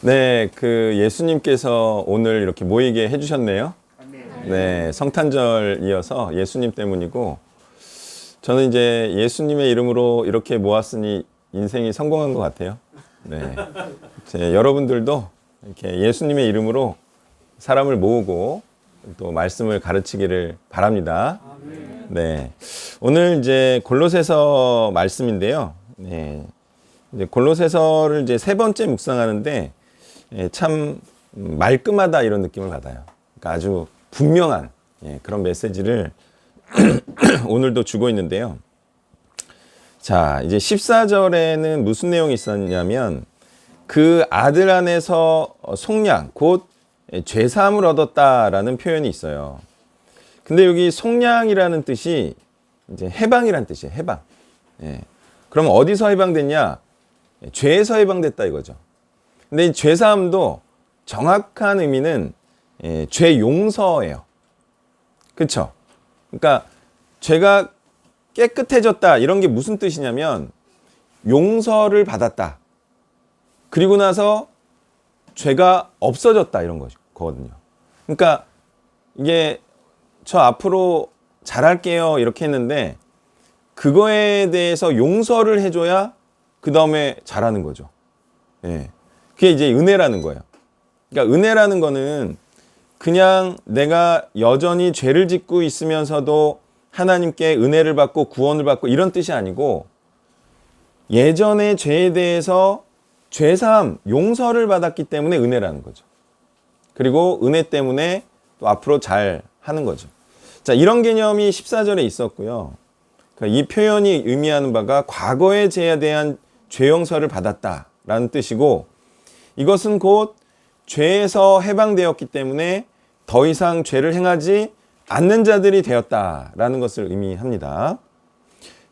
네, 예수님께서 오늘 이렇게 모이게 해주셨네요. 네, 성탄절 이어서 예수님 때문이고, 저는 이제 예수님의 이름으로 이렇게 모았으니 인생이 성공한 것 같아요. 네, 여러분들도 이렇게 예수님의 이름으로 사람을 모으고 또 말씀을 가르치기를 바랍니다. 네, 오늘 이제 골로새서 말씀인데요. 네, 이제 골로새서를 이제 세 번째 묵상하는데 참 말끔하다 이런 느낌을 받아요. 그러니까 아주 분명한 그런 메시지를 오늘도 주고 있는데요. 자, 이제 14절에는 무슨 내용이 있었냐면 그 아들 안에서 속량, 곧 죄사함을 얻었다라는 표현이 있어요. 근데 여기 속량이라는 뜻이 이제 해방이라는 뜻이에요. 해방. 그럼 어디서 해방됐냐? 죄에서 해방됐다 이거죠. 근데 이 죄사함도 정확한 의미는 죄 용서예요. 그렇죠? 그러니까 죄가 깨끗해졌다 이런 게 무슨 뜻이냐면 용서를 받았다. 그리고 나서 죄가 없어졌다 이런 거거든요. 그러니까 이게 저 앞으로 잘할게요 이렇게 했는데 그거에 대해서 용서를 해줘야 그 다음에 잘하는 거죠. 그게 이제 은혜라는 거예요. 그러니까 은혜라는 거는 그냥 내가 여전히 죄를 짓고 있으면서도 하나님께 은혜를 받고 구원을 받고 이런 뜻이 아니고 예전의 죄에 대해서 죄사함, 용서를 받았기 때문에 은혜라는 거죠. 그리고 은혜 때문에 또 앞으로 잘 하는 거죠. 자, 이런 개념이 14절에 있었고요. 그러니까 이 표현이 의미하는 바가 과거의 죄에 대한 죄 용서를 받았다라는 뜻이고 이것은 곧 죄에서 해방되었기 때문에 더 이상 죄를 행하지 않는 자들이 되었다라는 것을 의미합니다.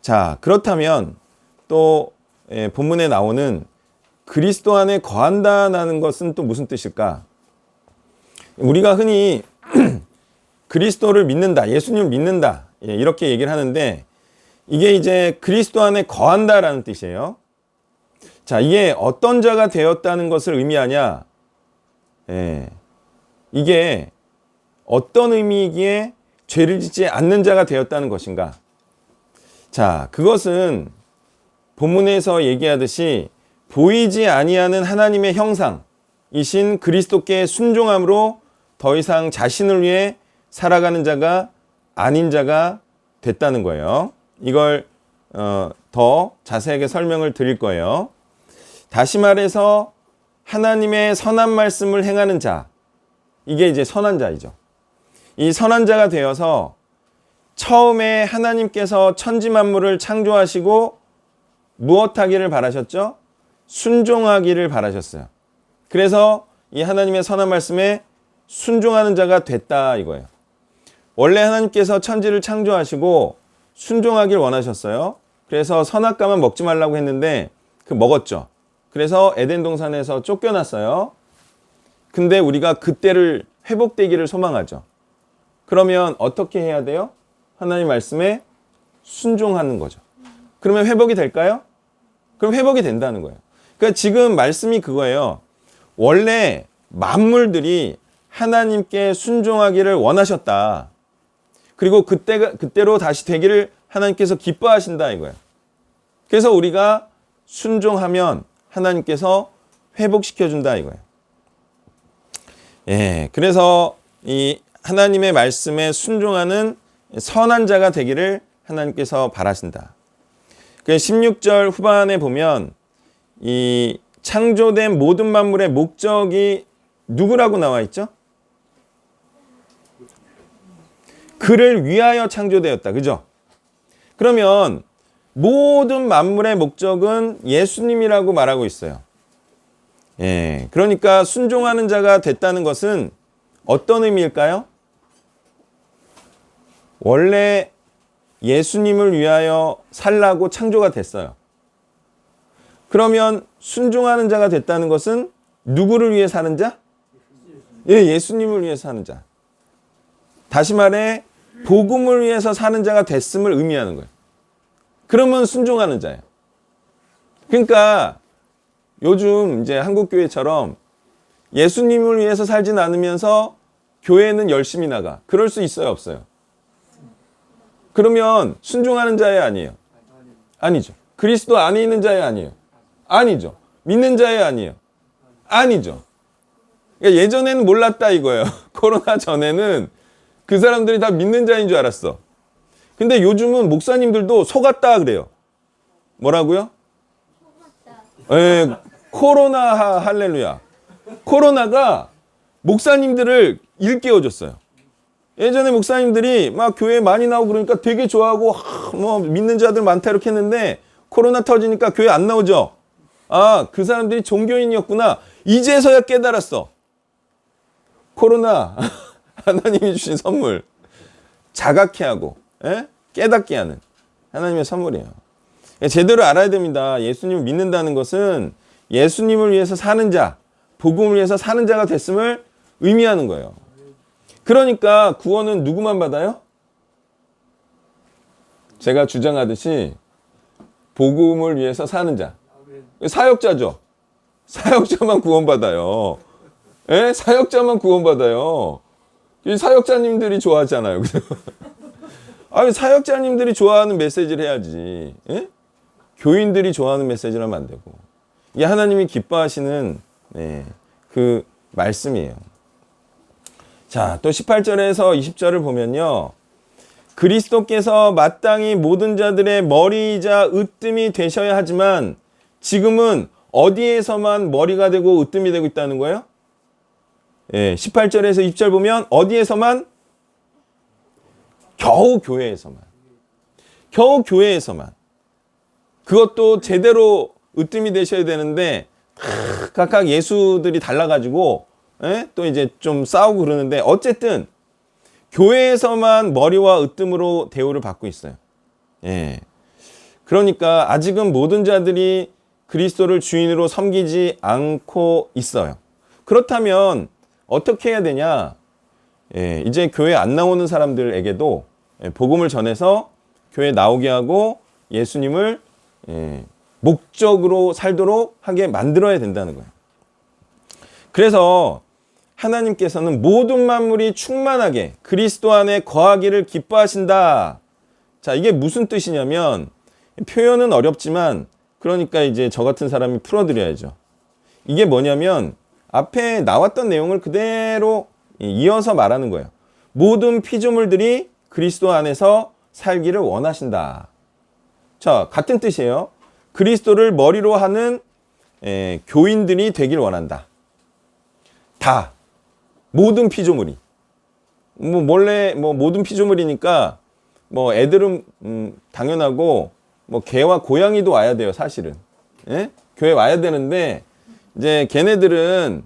자, 그렇다면 또 본문에 나오는 그리스도 안에 거한다라는 것은 또 무슨 뜻일까? 우리가 흔히 그리스도를 믿는다, 예수님을 믿는다 이렇게 얘기를 하는데 이게 이제 그리스도 안에 거한다라는 뜻이에요. 자, 이게 어떤 자가 되었다는 것을 의미하냐? 이게 어떤 의미이기에 죄를 짓지 않는 자가 되었다는 것인가? 자, 그것은 본문에서 얘기하듯이 보이지 아니하는 하나님의 형상이신 그리스도께 순종함으로 더 이상 자신을 위해 살아가는 자가 아닌 자가 됐다는 거예요. 이걸 더 자세하게 설명을 드릴 거예요. 다시 말해서 하나님의 선한 말씀을 행하는 자, 이게 이제 선한 자이죠. 이 선한 자가 되어서 처음에 하나님께서 천지 만물을 창조하시고 무엇하기를 바라셨죠? 순종하기를 바라셨어요. 그래서 이 하나님의 선한 말씀에 순종하는 자가 됐다 이거예요. 원래 하나님께서 천지를 창조하시고 순종하길 원하셨어요. 그래서 선악과만 먹지 말라고 했는데 먹었죠. 그래서 에덴 동산에서 쫓겨났어요. 근데 우리가 그때를 회복되기를 소망하죠. 그러면 어떻게 해야 돼요? 하나님 말씀에 순종하는 거죠. 그러면 회복이 될까요? 그럼 회복이 된다는 거예요. 그러니까 지금 말씀이 그거예요. 원래 만물들이 하나님께 순종하기를 원하셨다. 그리고 그때로 다시 되기를 하나님께서 기뻐하신다 이거예요. 그래서 우리가 순종하면 하나님께서 회복시켜준다 이거예요. 그래서 이 하나님의 말씀에 순종하는 선한 자가 되기를 하나님께서 바라신다. 16절 후반에 보면 이 창조된 모든 만물의 목적이 누구라고 나와 있죠? 그를 위하여 창조되었다. 그죠? 그러면 모든 만물의 목적은 예수님이라고 말하고 있어요. 그러니까 순종하는 자가 됐다는 것은 어떤 의미일까요? 원래 예수님을 위하여 살라고 창조가 됐어요. 그러면 순종하는 자가 됐다는 것은 누구를 위해 사는 자? 예수님을 위해 사는 자. 다시 말해 복음을 위해서 사는 자가 됐음을 의미하는 거예요. 그러면 순종하는 자예요. 그러니까 요즘 이제 한국교회처럼 예수님을 위해서 살진 않으면서 교회는 열심히 나가. 그럴 수 있어요, 없어요? 그러면 순종하는 자예요, 아니에요? 아니죠. 그리스도 안에 있는 자예요, 아니에요? 아니죠. 믿는 자예요, 아니에요? 아니죠. 그러니까 예전에는 몰랐다 이거예요. 코로나 전에는 그 사람들이 다 믿는 자인 줄 알았어. 근데 요즘은 목사님들도 속았다 그래요. 뭐라고요? 예, 코로나 할렐루야. 코로나가 목사님들을 일깨워줬어요. 예전에 목사님들이 막 교회 많이 나오고 그러니까 되게 좋아하고 뭐 믿는 자들 많다 이렇게 했는데 코로나 터지니까 교회 안 나오죠. 아, 그 사람들이 종교인이었구나. 이제서야 깨달았어. 코로나 하나님이 주신 선물. 자각케 하고 깨닫게 하는 하나님의 선물이에요. 제대로 알아야 됩니다. 예수님을 믿는다는 것은 예수님을 위해서 사는 자, 복음을 위해서 사는 자가 됐음을 의미하는 거예요. 그러니까 구원은 누구만 받아요? 제가 주장하듯이 복음을 위해서 사는 자. 사역자죠. 사역자만 구원받아요. 사역자만 구원받아요. 사역자님들이 좋아하잖아요. 아니, 사역자님들이 좋아하는 메시지를 해야지. 교인들이 좋아하는 메시지를 하면 안 되고. 이게 하나님이 기뻐하시는 그 말씀이에요. 자, 또 18절에서 20절을 보면요. 그리스도께서 마땅히 모든 자들의 머리이자 으뜸이 되셔야 하지만 지금은 어디에서만 머리가 되고 으뜸이 되고 있다는 거예요? 18절에서 20절 보면 어디에서만? 겨우 교회에서만. 겨우 교회에서만. 그것도 제대로 으뜸이 되셔야 되는데 각각 예수들이 달라가지고 또 이제 좀 싸우고 그러는데 어쨌든 교회에서만 머리와 으뜸으로 대우를 받고 있어요. 그러니까 아직은 모든 자들이 그리스도를 주인으로 섬기지 않고 있어요. 그렇다면 어떻게 해야 되냐? 이제 교회 안 나오는 사람들에게도 복음을 전해서 교회 나오게 하고 예수님을 목적으로 살도록 하게 만들어야 된다는 거예요. 그래서 하나님께서는 모든 만물이 충만하게 그리스도 안에 거하기를 기뻐하신다. 자, 이게 무슨 뜻이냐면 표현은 어렵지만 그러니까 이제 저 같은 사람이 풀어드려야죠. 이게 뭐냐면 앞에 나왔던 내용을 그대로 이어서 말하는 거예요. 모든 피조물들이 그리스도 안에서 살기를 원하신다. 자, 같은 뜻이에요. 그리스도를 머리로 하는 교인들이 되길 원한다. 다. 모든 피조물이. 원래 모든 피조물이니까 애들은 당연하고 개와 고양이도 와야 돼요, 사실은. 교회 와야 되는데 이제 걔네들은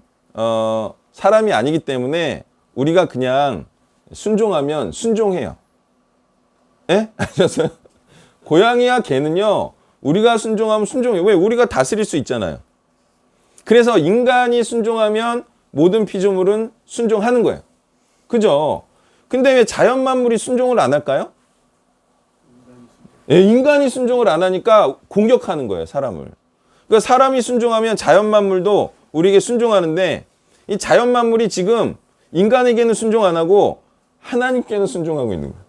사람이 아니기 때문에 우리가 그냥 순종하면 순종해요. 아셨어요? 고양이와 개는요, 우리가 순종하면 순종해요. 왜? 우리가 다스릴 수 있잖아요. 그래서 인간이 순종하면 모든 피조물은 순종하는 거예요. 그죠? 근데 왜 자연 만물이 순종을 안 할까요? 인간이 순종을 안 하니까 공격하는 거예요, 사람을. 그러니까 사람이 순종하면 자연 만물도 우리에게 순종하는데 이 자연 만물이 지금 인간에게는 순종 안 하고 하나님께는 순종하고 있는 거예요.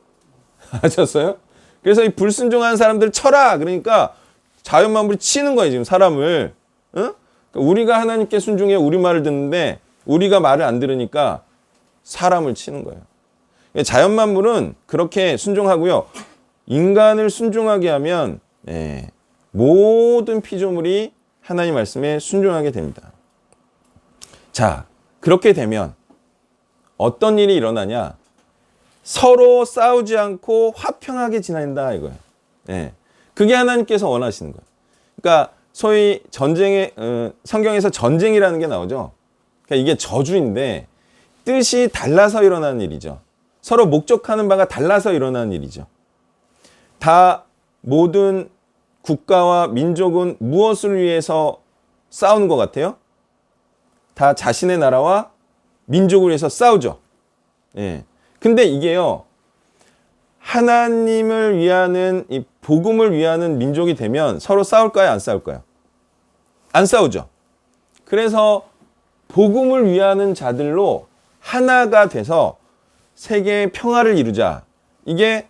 아셨어요? 그래서 이 불순종한 사람들 쳐라! 그러니까 자연 만물이 치는 거예요, 지금 사람을. 그러니까 우리가 하나님께 순종해 우리 말을 듣는데 우리가 말을 안 들으니까 사람을 치는 거예요. 자연 만물은 그렇게 순종하고요. 인간을 순종하게 하면 모든 피조물이 하나님 말씀에 순종하게 됩니다. 자, 그렇게 되면 어떤 일이 일어나냐? 서로 싸우지 않고 화평하게 지낸다 이거예요. 그게 하나님께서 원하시는 거예요. 그러니까 소위 전쟁에 성경에서 전쟁이라는 게 나오죠. 그러니까 이게 저주인데 뜻이 달라서 일어나는 일이죠. 서로 목적하는 바가 달라서 일어나는 일이죠. 다 모든 국가와 민족은 무엇을 위해서 싸우는 것 같아요? 다 자신의 나라와 민족을 위해서 싸우죠. 근데 이게요, 하나님을 위하는, 이 복음을 위하는 민족이 되면 서로 싸울까요? 안 싸울까요? 안 싸우죠. 그래서 복음을 위하는 자들로 하나가 돼서 세계의 평화를 이루자. 이게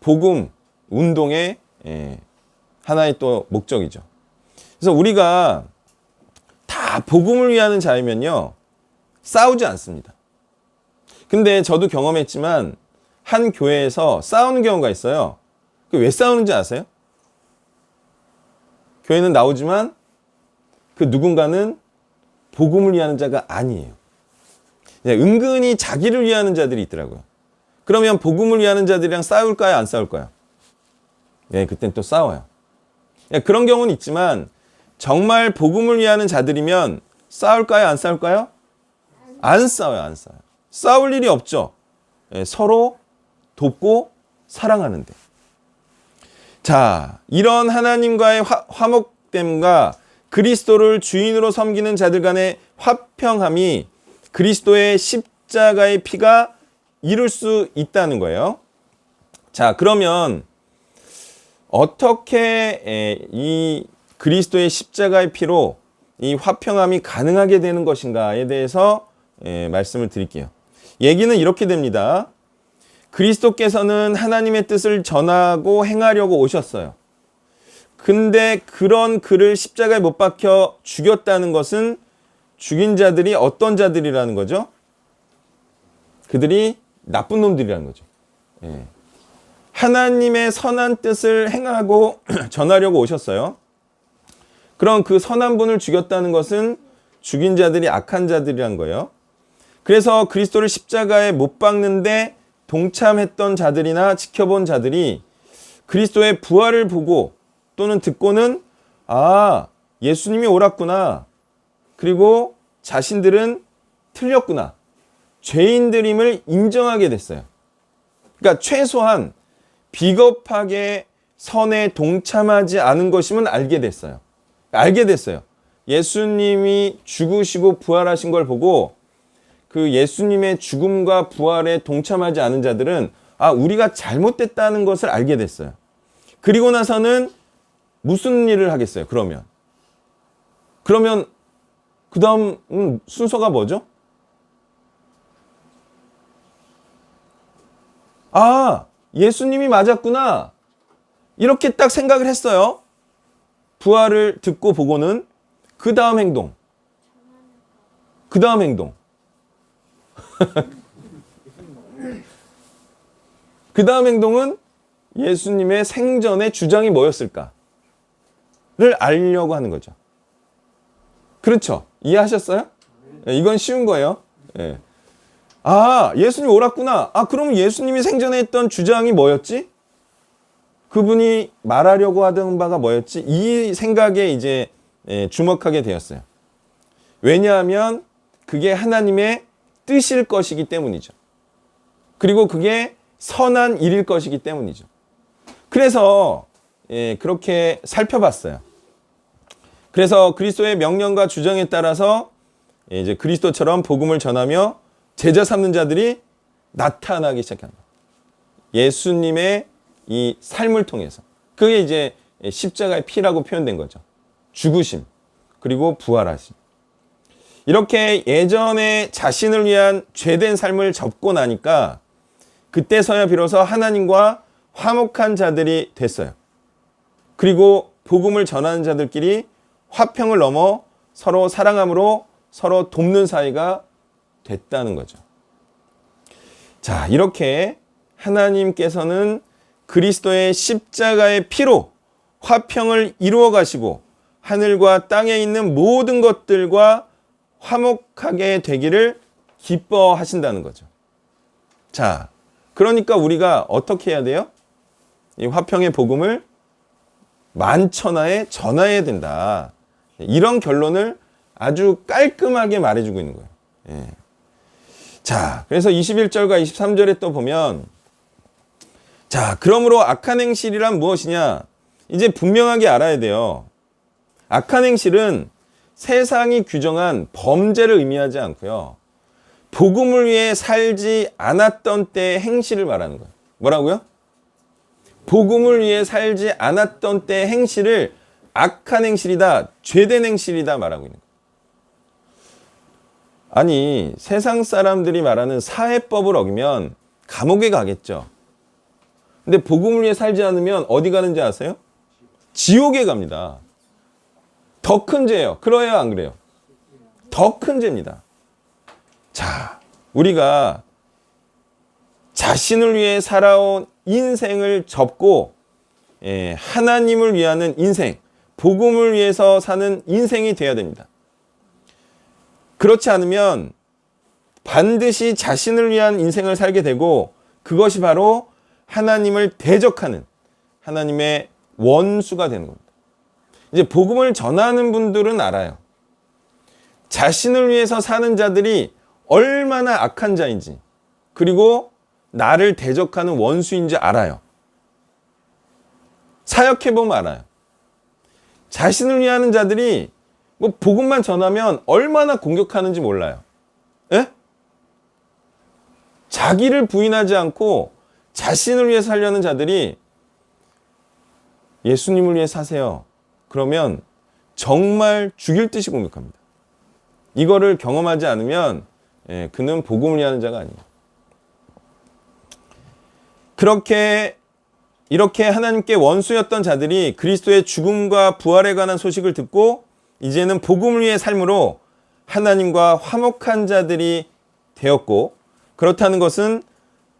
복음 운동의 하나의 또 목적이죠. 그래서 우리가 다 복음을 위하는 자이면요, 싸우지 않습니다. 근데 저도 경험했지만 한 교회에서 싸우는 경우가 있어요. 왜 싸우는지 아세요? 교회는 나오지만 그 누군가는 복음을 위하는 자가 아니에요. 은근히 자기를 위하는 자들이 있더라고요. 그러면 복음을 위하는 자들이랑 싸울까요? 안 싸울까요? 네, 그땐 또 싸워요. 그런 경우는 있지만 정말 복음을 위하는 자들이면 싸울까요? 안 싸울까요? 안 싸워요. 안 싸워요. 싸울 일이 없죠. 서로 돕고 사랑하는데. 자, 이런 하나님과의 화목됨과 그리스도를 주인으로 섬기는 자들 간의 화평함이 그리스도의 십자가의 피가 이룰 수 있다는 거예요. 자, 그러면 어떻게 이 그리스도의 십자가의 피로 이 화평함이 가능하게 되는 것인가에 대해서 말씀을 드릴게요. 얘기는 이렇게 됩니다. 그리스도께서는 하나님의 뜻을 전하고 행하려고 오셨어요. 근데 그런 그를 십자가에 못 박혀 죽였다는 것은 죽인 자들이 어떤 자들이라는 거죠? 그들이 나쁜 놈들이라는 거죠. 하나님의 선한 뜻을 행하고 전하려고 오셨어요. 그럼 그 선한 분을 죽였다는 것은 죽인 자들이 악한 자들이란 거예요. 그래서 그리스도를 십자가에 못 박는데 동참했던 자들이나 지켜본 자들이 그리스도의 부활을 보고 또는 듣고는 예수님이 옳았구나. 그리고 자신들은 틀렸구나. 죄인들임을 인정하게 됐어요. 그러니까 최소한 비겁하게 선에 동참하지 않은 것임은 알게 됐어요. 예수님이 죽으시고 부활하신 걸 보고 그 예수님의 죽음과 부활에 동참하지 않은 자들은 우리가 잘못됐다는 것을 알게 됐어요. 그리고 나서는 무슨 일을 하겠어요? 그러면 그 다음 순서가 뭐죠? 예수님이 맞았구나. 이렇게 딱 생각을 했어요. 부활을 듣고 보고는 그 다음 행동. 그 다음 행동은 예수님의 생전의 주장이 뭐였을까를 알려고 하는 거죠. 그렇죠? 이해하셨어요? 이건 쉬운 거예요. 예수님 옳았구나. 그러면 예수님이 생전에 했던 주장이 뭐였지? 그분이 말하려고 하던 바가 뭐였지? 이 생각에 이제 주목하게 되었어요. 왜냐하면 그게 하나님의 뜻일 것이기 때문이죠. 그리고 그게 선한 일일 것이기 때문이죠. 그래서 그렇게 살펴봤어요. 그래서 그리스도의 명령과 주장에 따라서 이제 그리스도처럼 복음을 전하며 제자 삼는 자들이 나타나기 시작합니다. 예수님의 이 삶을 통해서. 그게 이제 십자가의 피라고 표현된 거죠. 죽으심, 그리고 부활하심. 이렇게 예전에 자신을 위한 죄된 삶을 접고 나니까 그때서야 비로소 하나님과 화목한 자들이 됐어요. 그리고 복음을 전하는 자들끼리 화평을 넘어 서로 사랑함으로 서로 돕는 사이가 됐다는 거죠. 자, 이렇게 하나님께서는 그리스도의 십자가의 피로 화평을 이루어 가시고 하늘과 땅에 있는 모든 것들과 화목하게 되기를 기뻐하신다는 거죠. 자, 그러니까 우리가 어떻게 해야 돼요? 이 화평의 복음을 만천하에 전해야 된다. 이런 결론을 아주 깔끔하게 말해주고 있는 거예요. 자, 그래서 21절과 23절에 또 보면, 자, 그러므로 악한 행실이란 무엇이냐? 이제 분명하게 알아야 돼요. 악한 행실은 세상이 규정한 범죄를 의미하지 않고요. 복음을 위해 살지 않았던 때의 행실을 말하는 거예요. 뭐라고요? 복음을 위해 살지 않았던 때의 행실을 악한 행실이다, 죄된 행실이다 말하고 있는 거예요. 아니, 세상 사람들이 말하는 사회법을 어기면 감옥에 가겠죠. 근데 복음을 위해 살지 않으면 어디 가는지 아세요? 지옥에 갑니다. 더 큰 죄예요. 그래요, 안 그래요? 더 큰 죄입니다. 자, 우리가 자신을 위해 살아온 인생을 접고 하나님을 위하는 인생, 복음을 위해서 사는 인생이 되어야 됩니다. 그렇지 않으면 반드시 자신을 위한 인생을 살게 되고 그것이 바로 하나님을 대적하는 하나님의 원수가 되는 겁니다. 이제 복음을 전하는 분들은 알아요. 자신을 위해서 사는 자들이 얼마나 악한 자인지, 그리고 나를 대적하는 원수인지 알아요. 사역해보면 알아요. 자신을 위하는 자들이 뭐 복음만 전하면 얼마나 공격하는지 몰라요. 예? 자기를 부인하지 않고 자신을 위해 살려는 자들이 예수님을 위해 사세요. 그러면 정말 죽일 듯이 공격합니다. 이거를 경험하지 않으면 그는 복음을 위하는 자가 아니에요. 이렇게 하나님께 원수였던 자들이 그리스도의 죽음과 부활에 관한 소식을 듣고 이제는 복음을 위해 삶으로 하나님과 화목한 자들이 되었고, 그렇다는 것은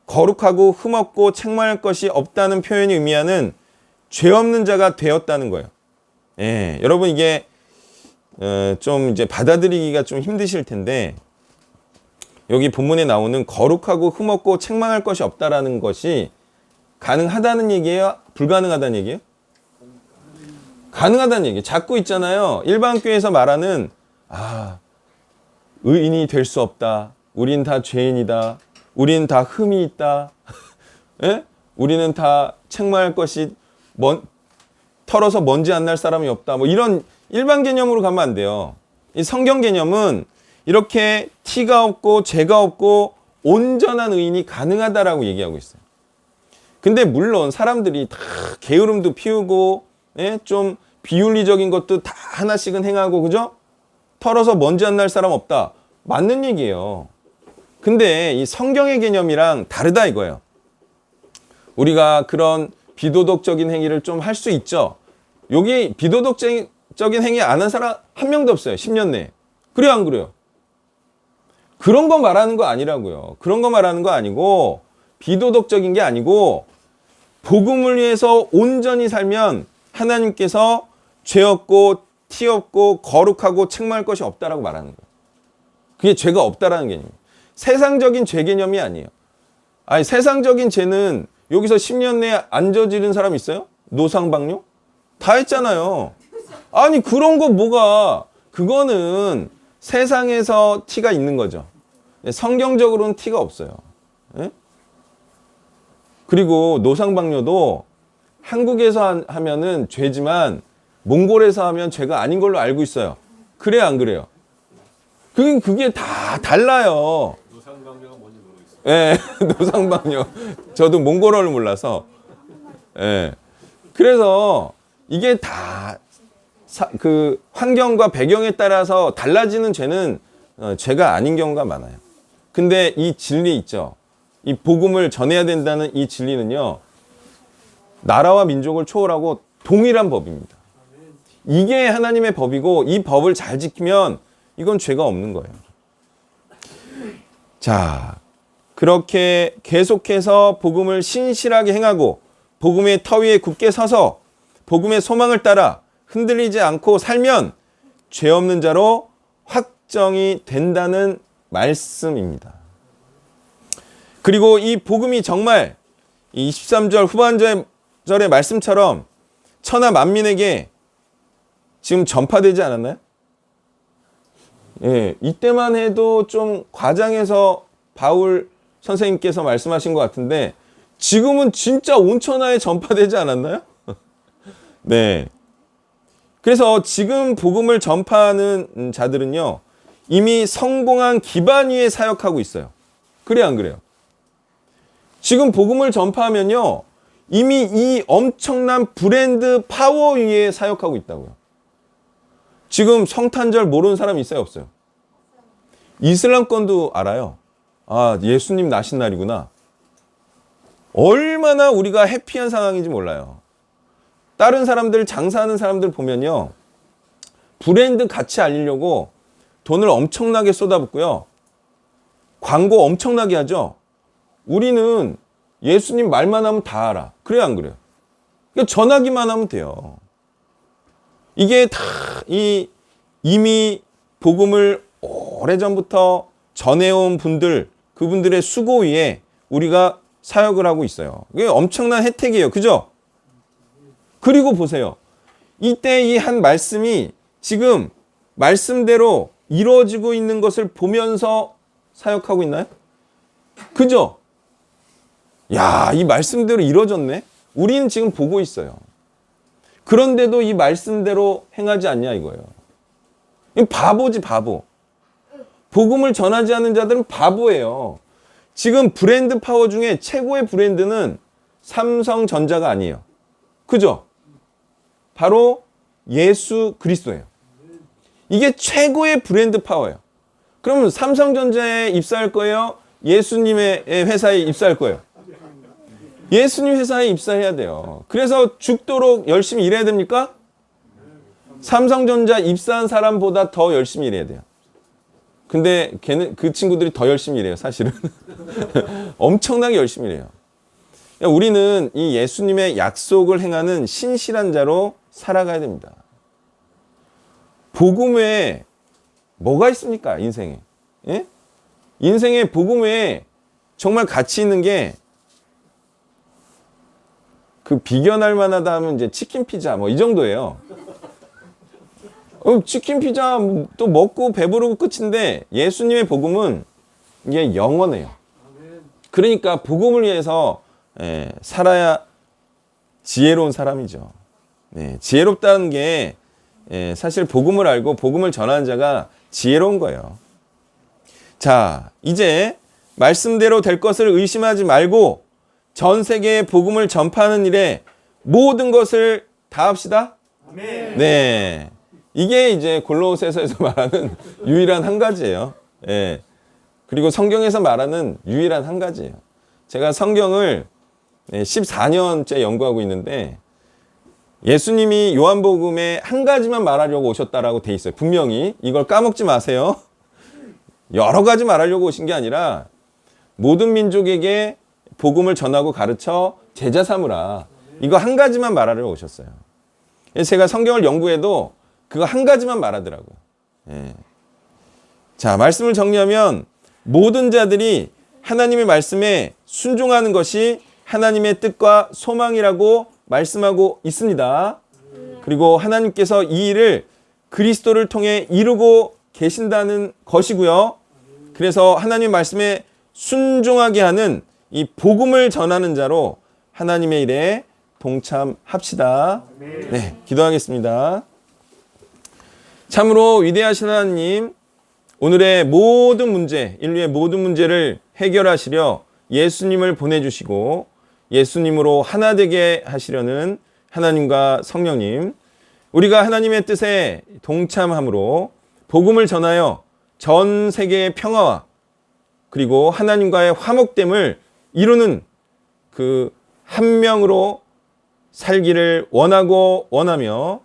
거룩하고 흠없고 책망할 것이 없다는 표현이 의미하는 죄 없는 자가 되었다는 거예요. 여러분 이게 좀 이제 받아들이기가 좀 힘드실 텐데, 여기 본문에 나오는 거룩하고 흠없고 책망할 것이 없다라는 것이 가능하다는 얘기예요? 불가능하다는 얘기예요? 가능하다는 얘기예요. 자꾸 있잖아요. 일반 교회에서 말하는 의인이 될 수 없다. 우린 다 죄인이다. 우린 다 흠이 있다. 예? 우리는 다 책망할 것이 털어서 먼지 안 날 사람이 없다. 뭐 이런 일반 개념으로 가면 안 돼요. 이 성경 개념은 이렇게 티가 없고 죄가 없고 온전한 의인이 가능하다라고 얘기하고 있어요. 근데 물론 사람들이 다 게으름도 피우고 좀 비윤리적인 것도 다 하나씩은 행하고, 그죠? 털어서 먼지 안 날 사람 없다. 맞는 얘기예요. 근데 이 성경의 개념이랑 다르다 이거예요. 우리가 그런 비도덕적인 행위를 좀 할 수 있죠. 여기 비도덕적인 행위 안 한 사람 한 명도 없어요. 10년 내에. 그래요, 안 그래요? 그런 거 말하는 거 아니라고요. 그런 거 말하는 거 아니고, 비도덕적인 게 아니고, 복음을 위해서 온전히 살면 하나님께서 죄 없고 티 없고 거룩하고 책망할 것이 없다라고 말하는 거예요. 그게 죄가 없다라는 개념이에요. 세상적인 죄 개념이 아니에요. 아니, 세상적인 죄는 여기서 10년 내에 안 저지른 사람 있어요? 노상방뇨? 다 했잖아요. 아니, 그런 거 뭐가, 그거는 세상에서 티가 있는 거죠. 성경적으로는 티가 없어요. 예? 그리고 노상방뇨도 한국에서 하면은 죄지만 몽골에서 하면 죄가 아닌 걸로 알고 있어요. 그래요, 안 그래요? 그게 다 달라요. 노상방뇨가 뭔지 모르겠어요. 예, 노상방뇨. 저도 몽골어를 몰라서. 예. 그래서 이게 다 그 환경과 배경에 따라서 달라지는 죄는 죄가 아닌 경우가 많아요. 근데 이 진리 있죠. 이 복음을 전해야 된다는 이 진리는요, 나라와 민족을 초월하고 동일한 법입니다. 이게 하나님의 법이고, 이 법을 잘 지키면 이건 죄가 없는 거예요. 자, 그렇게 계속해서 복음을 신실하게 행하고 복음의 터 위에 굳게 서서 복음의 소망을 따라 흔들리지 않고 살면 죄 없는 자로 확정이 된다는 말씀입니다. 그리고 이 복음이 정말 이 23절 후반절의 말씀처럼 천하 만민에게 지금 전파되지 않았나요? 예, 이때만 해도 좀 과장해서 바울 선생님께서 말씀하신 것 같은데, 지금은 진짜 온 천하에 전파되지 않았나요? 네. 그래서 지금 복음을 전파하는 자들은요, 이미 성공한 기반 위에 사역하고 있어요. 그래요, 안 그래요? 지금 복음을 전파하면요, 이미 이 엄청난 브랜드 파워 위에 사역하고 있다고요. 지금 성탄절 모르는 사람 있어요, 없어요? 이슬람권도 알아요. 아, 예수님 나신 날이구나. 얼마나 우리가 해피한 상황인지 몰라요. 다른 사람들, 장사하는 사람들 보면요, 브랜드 가치 알리려고 돈을 엄청나게 쏟아붓고요, 광고 엄청나게 하죠. 우리는 예수님 말만 하면 다 알아. 그래요, 안 그래요? 그러니까 전하기만 하면 돼요. 이게 다 이미 복음을 오래전부터 전해온 분들, 그분들의 수고 위에 우리가 사역을 하고 있어요. 이게 엄청난 혜택이에요. 그죠? 그리고 보세요. 이때 이 한 말씀이 지금 말씀대로 이루어지고 있는 것을 보면서 사역하고 있나요? 그죠? 야, 이 말씀대로 이루어졌네? 우리는 지금 보고 있어요. 그런데도 이 말씀대로 행하지 않냐 이거예요. 바보지, 바보. 복음을 전하지 않는 자들은 바보예요. 지금 브랜드 파워 중에 최고의 브랜드는 삼성전자가 아니에요. 그죠? 바로 예수 그리스도예요. 이게 최고의 브랜드 파워예요. 그러면 삼성전자에 입사할 거예요? 예수님의 회사에 입사할 거예요? 예수님 회사에 입사해야 돼요. 그래서 죽도록 열심히 일해야 됩니까? 삼성전자 입사한 사람보다 더 열심히 일해야 돼요. 근데 그 친구들이 더 열심히 일해요, 사실은. 엄청나게 열심히 일해요. 우리는 이 예수님의 약속을 행하는 신실한 자로 살아가야 됩니다. 복음 외에 뭐가 있습니까, 인생에? 예? 인생에 복음 외에 정말 가치 있는 게, 그 비견할 만하다 하면 이제 치킨 피자 뭐 이 정도예요. 치킨 피자 또 먹고 배부르고 끝인데, 예수님의 복음은 이게 영원해요. 그러니까 복음을 위해서 살아야 지혜로운 사람이죠. 지혜롭다는 게 사실 복음을 알고 복음을 전하는 자가 지혜로운 거예요. 자, 이제 말씀대로 될 것을 의심하지 말고 전 세계에 복음을 전파하는 일에 모든 것을 다합시다. 아멘. 네, 이게 이제 골로새서에서 말하는 유일한 한 가지예요. 예. 그리고 성경에서 말하는 유일한 한 가지예요. 제가 성경을 14년째 연구하고 있는데, 예수님이 요한복음에 한 가지만 말하려고 오셨다라고 돼 있어요. 분명히 이걸 까먹지 마세요. 여러 가지 말하려고 오신 게 아니라 모든 민족에게 복음을 전하고 가르쳐 제자 삼으라. 이거 한 가지만 말하려고 오셨어요. 제가 성경을 연구해도 그거 한 가지만 말하더라고요. 예. 자, 말씀을 정리하면 모든 자들이 하나님의 말씀에 순종하는 것이 하나님의 뜻과 소망이라고 말씀하고 있습니다. 그리고 하나님께서 이 일을 그리스도를 통해 이루고 계신다는 것이고요. 그래서 하나님의 말씀에 순종하게 하는 이 복음을 전하는 자로 하나님의 일에 동참합시다. 네, 기도하겠습니다. 참으로 위대하신 하나님, 오늘의 모든 문제, 인류의 모든 문제를 해결하시려 예수님을 보내주시고 예수님으로 하나 되게 하시려는 하나님과 성령님, 우리가 하나님의 뜻에 동참함으로 복음을 전하여 전 세계의 평화와 그리고 하나님과의 화목됨을 이루는 그 한 명으로 살기를 원하고 원하며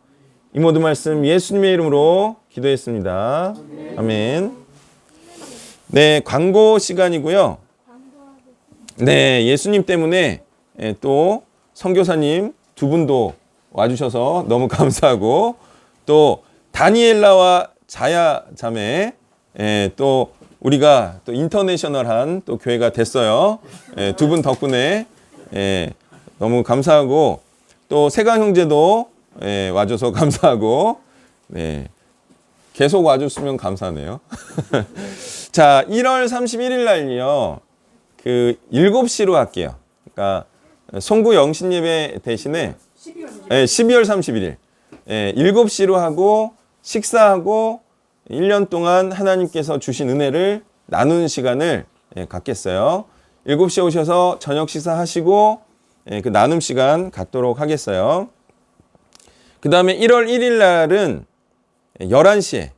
이 모든 말씀 예수님의 이름으로 기도했습니다. 아멘. 네, 광고 시간이고요. 네, 예수님 때문에 또 선교사님 두 분도 와주셔서 너무 감사하고, 또 다니엘라와 자야 자매, 또 우리가 또 인터내셔널한 또 교회가 됐어요. 두 분 덕분에 너무 감사하고, 또 세강 형제도 와줘서 감사하고, 네, 계속 와줬으면 감사하네요. 자, 1월 31일 날요, 그 7시로 할게요. 그러니까 송구 영신 예배 대신에 12월 31일 7시로 하고 식사하고 1년 동안 하나님께서 주신 은혜를 나누는 시간을 갖겠어요. 7시에 오셔서 저녁 식사하시고 그 나눔 시간 갖도록 하겠어요. 그 다음에 1월 1일 날은 11시에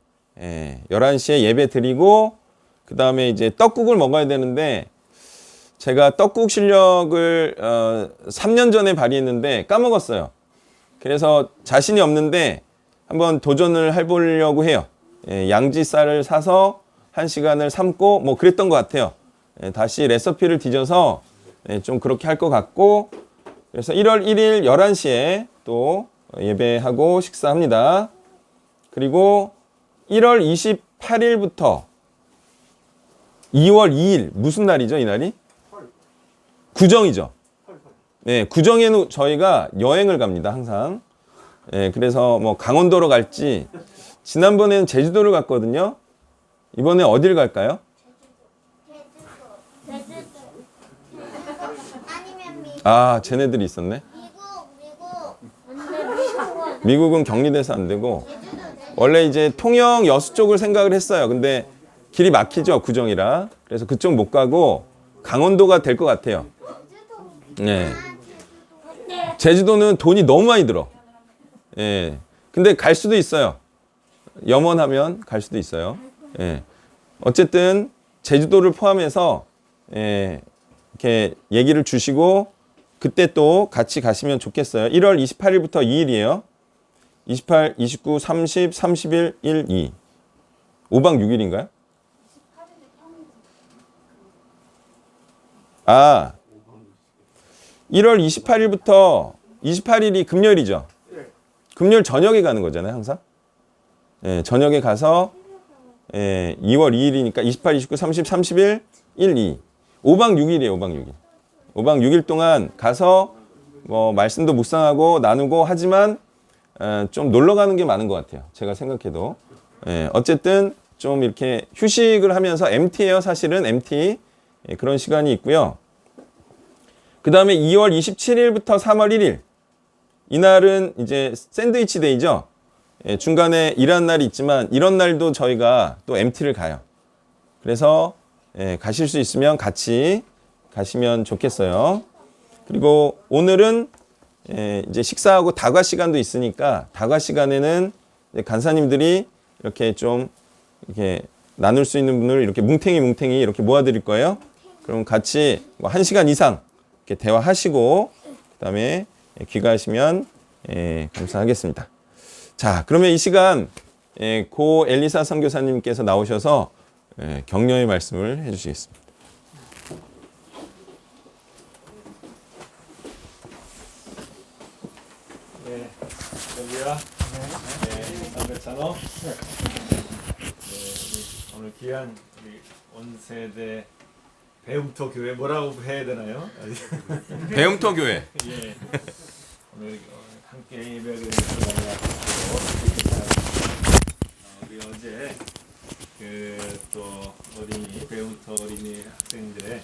예배 드리고, 그 다음에 이제 떡국을 먹어야 되는데 제가 떡국 실력을 3년 전에 발휘했는데 까먹었어요. 그래서 자신이 없는데 한번 도전을 해보려고 해요. 예, 양지쌀을 사서 1시간을 삶고 뭐 그랬던 것 같아요. 예, 다시 레시피를 뒤져서 좀 그렇게 할 것 같고, 그래서 1월 1일 11시에 또 예배하고 식사합니다. 그리고 1월 28일부터 2월 2일 무슨 날이죠? 이 날이? 구정이죠. 네, 구정에는 저희가 여행을 갑니다. 항상. 네, 그래서 뭐 강원도로 갈지, 지난번에는 제주도를 갔거든요. 이번에 어딜 갈까요? 제주도. 아니면 미국. 아, 쟤네들이 있었네. 미국은 격리돼서 안 되고, 원래 이제 통영 여수 쪽을 생각을 했어요. 근데 길이 막히죠, 구정이라. 그래서 그쪽 못 가고 강원도가 될 것 같아요. 네. 제주도는 돈이 너무 많이 들어. 예. 근데 갈 수도 있어요. 염원하면 갈 수도 있어요. 예. 어쨌든 제주도를 포함해서 이렇게 얘기를 주시고 그때 또 같이 가시면 좋겠어요. 1월 28일부터 2일이에요. 28, 29, 30, 31, 1, 2. 5박 6일인가요? 아, 1월 28일부터 28일이 금요일이죠. 금요일 저녁에 가는 거잖아요, 항상. 예, 저녁에 가서 2월 2일이니까 28, 29, 30, 31, 1, 2. 5박 6일이에요, 5박 6일. 5박 6일 동안 가서 뭐 말씀도 묵상하고 나누고 하지만 좀 놀러 가는 게 많은 것 같아요. 제가 생각해도. 어쨌든 좀 이렇게 휴식을 하면서 MT예요, 사실은 MT. 그런 시간이 있고요. 그 다음에 2월 27일부터 3월 1일. 이날은 이제 샌드위치 데이죠. 중간에 일하는 날이 있지만 이런 날도 저희가 또 MT를 가요. 그래서 가실 수 있으면 같이 가시면 좋겠어요. 그리고 오늘은 이제 식사하고 다과 시간도 있으니까 다과 시간에는 간사님들이 이렇게 좀 이렇게 나눌 수 있는 분을 이렇게 뭉탱이 이렇게 모아드릴 거예요. 그럼 같이 뭐 1시간 이상 이렇게 대화하시고 그다음에 귀가하시면 감사하겠습니다. 자, 그러면 이 시간 고 엘리사 선교사님께서 나오셔서 격려의 말씀을 해주시겠습니다. 네, 여기야. 네, 삼백찬호. 네, 오늘 귀한 우리 원세대 배움터 교회 뭐라고 해야 되나요? 배움터 교회. 예. 오늘 함께 예배하게 돼서 너무 아쉽고 우리 어제 그 또 어린이 배움터 어린이 학생들의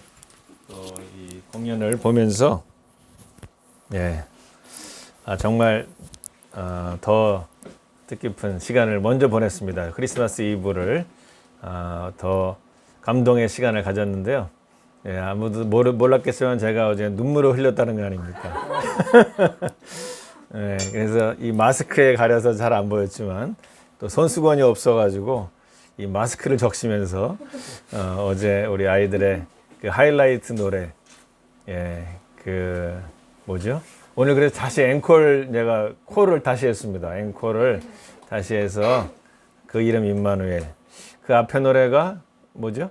또 이 공연을 보면서 예. 정말 더 뜻깊은 시간을 먼저 보냈습니다. 크리스마스 이브를 더 감동의 시간을 가졌는데요. 예, 아무도 몰랐겠지만 제가 어제 눈물을 흘렸다는 거 아닙니까? 예, 그래서 이 마스크에 가려서 잘 안 보였지만 또 손수건이 없어가지고 이 마스크를 적시면서 어제 우리 아이들의 그 하이라이트 노래, 예, 그 뭐죠? 오늘 그래서 다시 앵콜 내가 콜을 다시 했습니다. 앵콜을 다시 해서 그 이름 임마누엘. 그 앞에 노래가 뭐죠?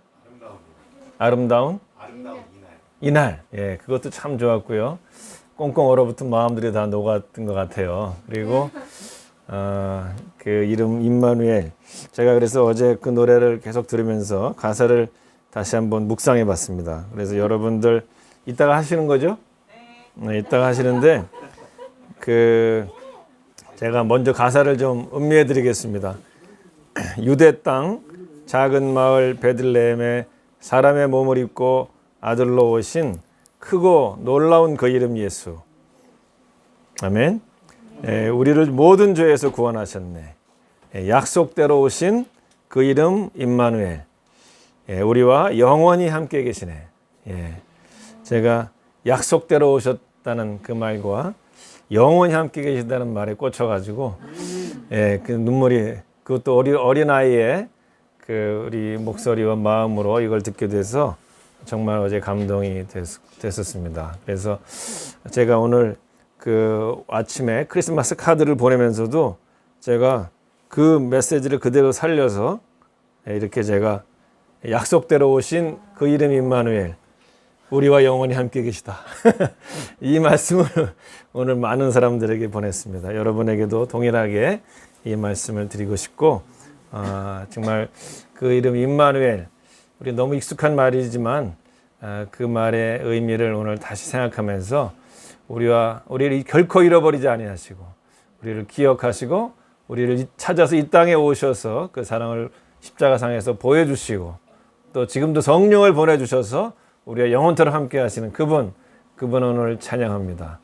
아름다운 이날. 예, 그것도 참 좋았고요. 꽁꽁 얼어붙은 마음들이 다 녹았던 것 같아요. 그리고 그 이름 임마누엘. 제가 그래서 어제 그 노래를 계속 들으면서 가사를 다시 한번 묵상해 봤습니다. 그래서 여러분들 이따가 하시는 거죠? 네, 이따가 하시는데 그 제가 먼저 가사를 좀 음미해 드리겠습니다. 유대 땅 작은 마을 베들레헴에 사람의 몸을 입고 아들로 오신 크고 놀라운 그 이름 예수. 아멘. 우리를 모든 죄에서 구원하셨네. 약속대로 오신 그 이름 임마누엘. 우리와 영원히 함께 계시네. 제가 약속대로 오셨다는 그 말과 영원히 함께 계신다는 말에 꽂혀가지고 그 눈물이, 그것도 어린 아이의 그 우리 목소리와 마음으로 이걸 듣게 돼서 정말 어제 감동이 됐었습니다. 그래서 제가 오늘 그 아침에 크리스마스 카드를 보내면서도 제가 그 메시지를 그대로 살려서 이렇게 제가 약속대로 오신 그 이름 임마누엘, 우리와 영원히 함께 계시다. 이 말씀을 오늘 많은 사람들에게 보냈습니다. 여러분에게도 동일하게 이 말씀을 드리고 싶고, 정말 그 이름 임마누엘, 우리 너무 익숙한 말이지만 그 말의 의미를 오늘 다시 생각하면서 우리를 결코 잃어버리지 아니하시고 우리를 기억하시고 우리를 찾아서 이 땅에 오셔서 그 사랑을 십자가상에서 보여주시고 또 지금도 성령을 보내주셔서 우리와 영원토록 함께 하시는 그분 오늘 찬양합니다.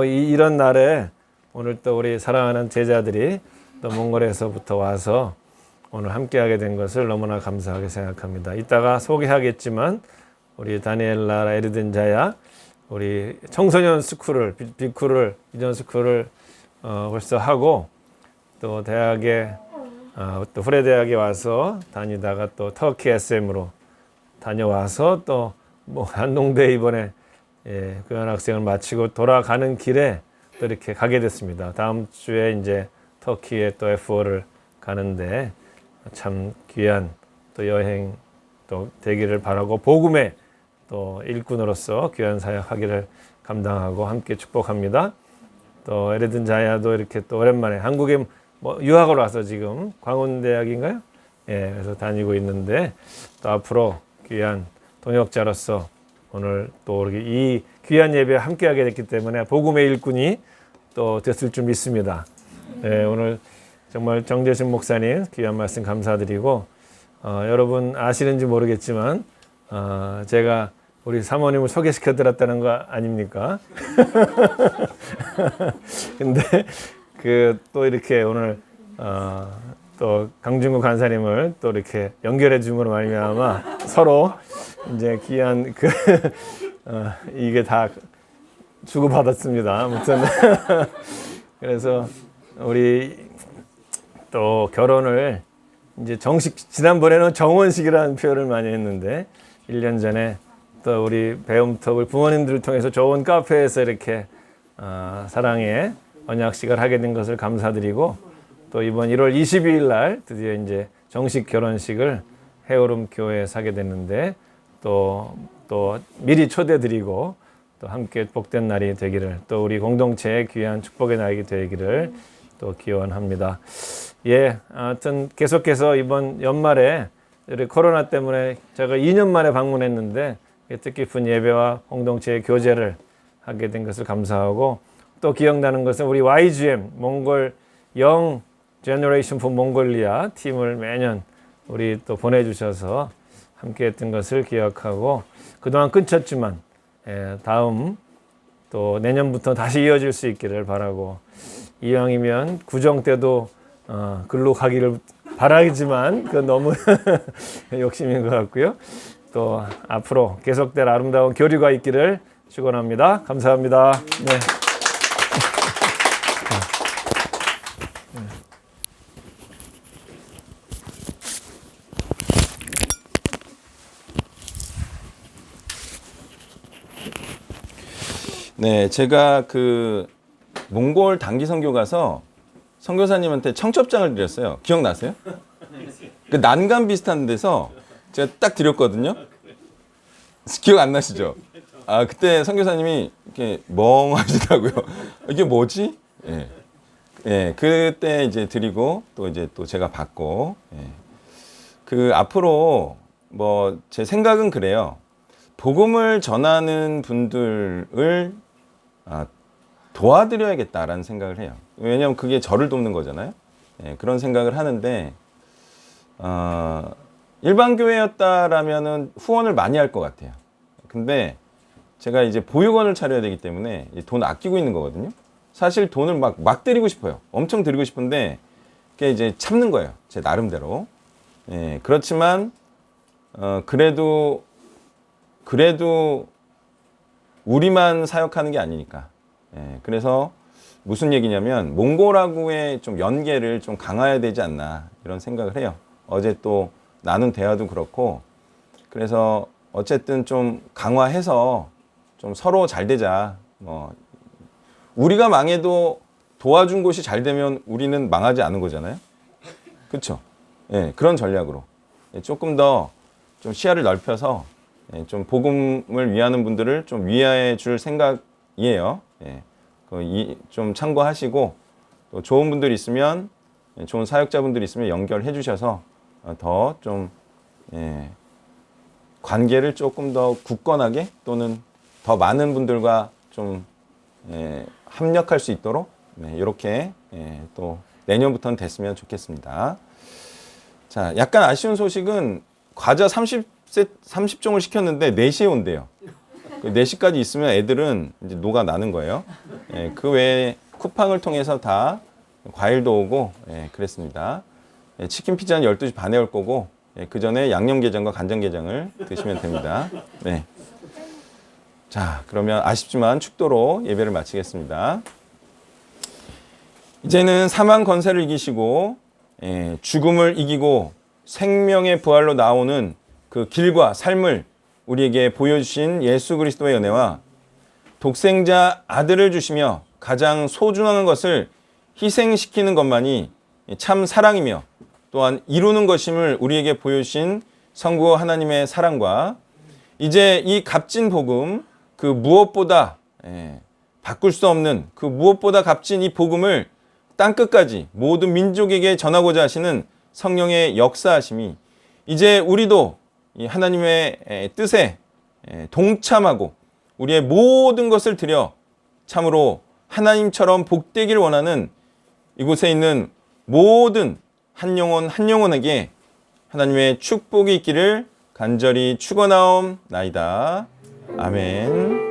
이런 날에 오늘 또 우리 사랑하는 제자들이 또 몽골에서부터 와서 오늘 함께하게 된 것을 너무나 감사하게 생각합니다. 이따가 소개하겠지만 우리 다니엘라 에르든자야 우리 청소년 스쿨을 비쿠를 비전 스쿨을 벌써 하고 또 대학에 또 후레 대학에 와서 다니다가 또 터키 SM으로 다녀와서 또 뭐 한동대 이번에 교환학생을 마치고 돌아가는 길에 또 이렇게 가게 됐습니다. 다음 주에 이제 터키에 또 F5를 가는데 참 귀한 또 여행 또 되기를 바라고 복음의 또 일꾼으로서 귀한 사역하기를 감당하고 함께 축복합니다. 또 에르든 자야도 이렇게 또 오랜만에 한국에 뭐 유학을 와서 지금 광운대학인가요? 그래서 다니고 있는데 또 앞으로 귀한 동역자로서 오늘 또 이 귀한 예배에 함께하게 됐기 때문에 복음의 일꾼이 또 됐을 줄 믿습니다. 오늘 정말 정재신 목사님 귀한 말씀 감사드리고 여러분 아시는지 모르겠지만 제가 우리 사모님을 소개시켜 드렸다는 거 아닙니까? 근데 그 또 이렇게 오늘 또 강준구 간사님을 또 이렇게 연결해 줌으로 말미암아 서로 이제 귀한 그 이게 다 주고받았습니다. 아무튼 그래서 우리 또 결혼을 이제 정식 지난번에는 정원식이라는 표현을 많이 했는데 1년 전에 또 우리 배움톡을 부모님들을 통해서 좋은 카페에서 이렇게 사랑의 언약식을 하게 된 것을 감사드리고 또 이번 1월 22일 날 드디어 이제 정식 결혼식을 해오름 교회에서 하게 됐는데 또 미리 초대드리고 또 함께 복된 날이 되기를 또 우리 공동체의 귀한 축복의 날이 되기를 또 기원합니다. 하여튼 계속해서 이번 연말에 코로나 때문에 제가 2년 만에 방문했는데 뜻깊은 예배와 공동체의 교제를 하게 된 것을 감사하고 또 기억나는 것은 우리 YGM 몽골 영 제너레이션 포 몽골리아 팀을 매년 우리 또 보내주셔서 함께했던 것을 기억하고 그동안 끊쳤지만 다음 또 내년부터 다시 이어질 수 있기를 바라고 이왕이면 구정 때도 글로 가기를 바라지만 그건 너무 욕심인 것 같고요. 또 앞으로 계속될 아름다운 교류가 있기를 축원합니다. 감사합니다. 네. 네, 제가 그 몽골 단기 선교 가서 선교사님한테 청첩장을 드렸어요. 기억나세요? 그 난간 비슷한 데서 제가 딱 드렸거든요. 기억 안 나시죠? 그때 선교사님이 이렇게 멍하시더라고요. 이게 뭐지? 그때 이제 드리고 또 이제 또 제가 받고 그 앞으로 뭐 제 생각은 그래요. 복음을 전하는 분들을 도와드려야겠다라는 생각을 해요. 왜냐하면 그게 저를 돕는 거잖아요. 그런 생각을 하는데 일반 교회였다라면은 후원을 많이 할 것 같아요. 근데 제가 이제 보육원을 차려야 되기 때문에 돈 아끼고 있는 거거든요. 사실 돈을 막 드리고 싶어요. 엄청 드리고 싶은데 그게 이제 참는 거예요. 제 나름대로. 그렇지만 그래도 우리만 사역하는 게 아니니까. 그래서 무슨 얘기냐면 몽골하고의 좀 연계를 좀 강화해야 되지 않나 이런 생각을 해요. 어제 또 나눈 대화도 그렇고, 그래서 어쨌든 좀 강화해서 좀 서로 잘 되자. 우리가 망해도 도와준 곳이 잘 되면 우리는 망하지 않은 거잖아요. 그렇죠? 예, 그런 전략으로 조금 더 좀 시야를 넓혀서 좀 복음을 위하는 분들을 좀 위하해 줄 생각이에요. 예, 좀 참고하시고, 또 좋은 분들 있으면, 좋은 사역자분들 있으면 연결해 주셔서 더 좀 관계를 조금 더 굳건하게, 또는 더 많은 분들과 좀 합력할 수 있도록 이렇게 또 내년부터는 됐으면 좋겠습니다. 자, 약간 아쉬운 소식은 과자 30종을 시켰는데 4시에 온대요. 4시까지 있으면 애들은 이제 녹아 나는 거예요. 그 외에 쿠팡을 통해서 다 과일도 오고 그랬습니다. 치킨 피자는 12시 반에 올 거고, 그 전에 양념게장과 간장게장을 드시면 됩니다. 네. 자, 그러면 아쉽지만 축도로 예배를 마치겠습니다. 이제는 사망 권세를 이기시고 죽음을 이기고 생명의 부활로 나오는 그 길과 삶을 우리에게 보여주신 예수 그리스도의 은혜와 독생자 아들을 주시며 가장 소중한 것을 희생시키는 것만이 참 사랑이며 또한 이루는 것임을 우리에게 보여주신 성부 하나님의 사랑과, 이제 이 값진 복음, 그 무엇보다 바꿀 수 없는 그 무엇보다 값진 이 복음을 땅끝까지 모든 민족에게 전하고자 하시는 성령의 역사하심이, 이제 우리도 이 하나님의 뜻에 동참하고 우리의 모든 것을 드려 참으로 하나님처럼 복되기를 원하는 이곳에 있는 모든 한 영혼 한 영혼에게 하나님의 축복이 있기를 간절히 축원하옵나이다. 아멘.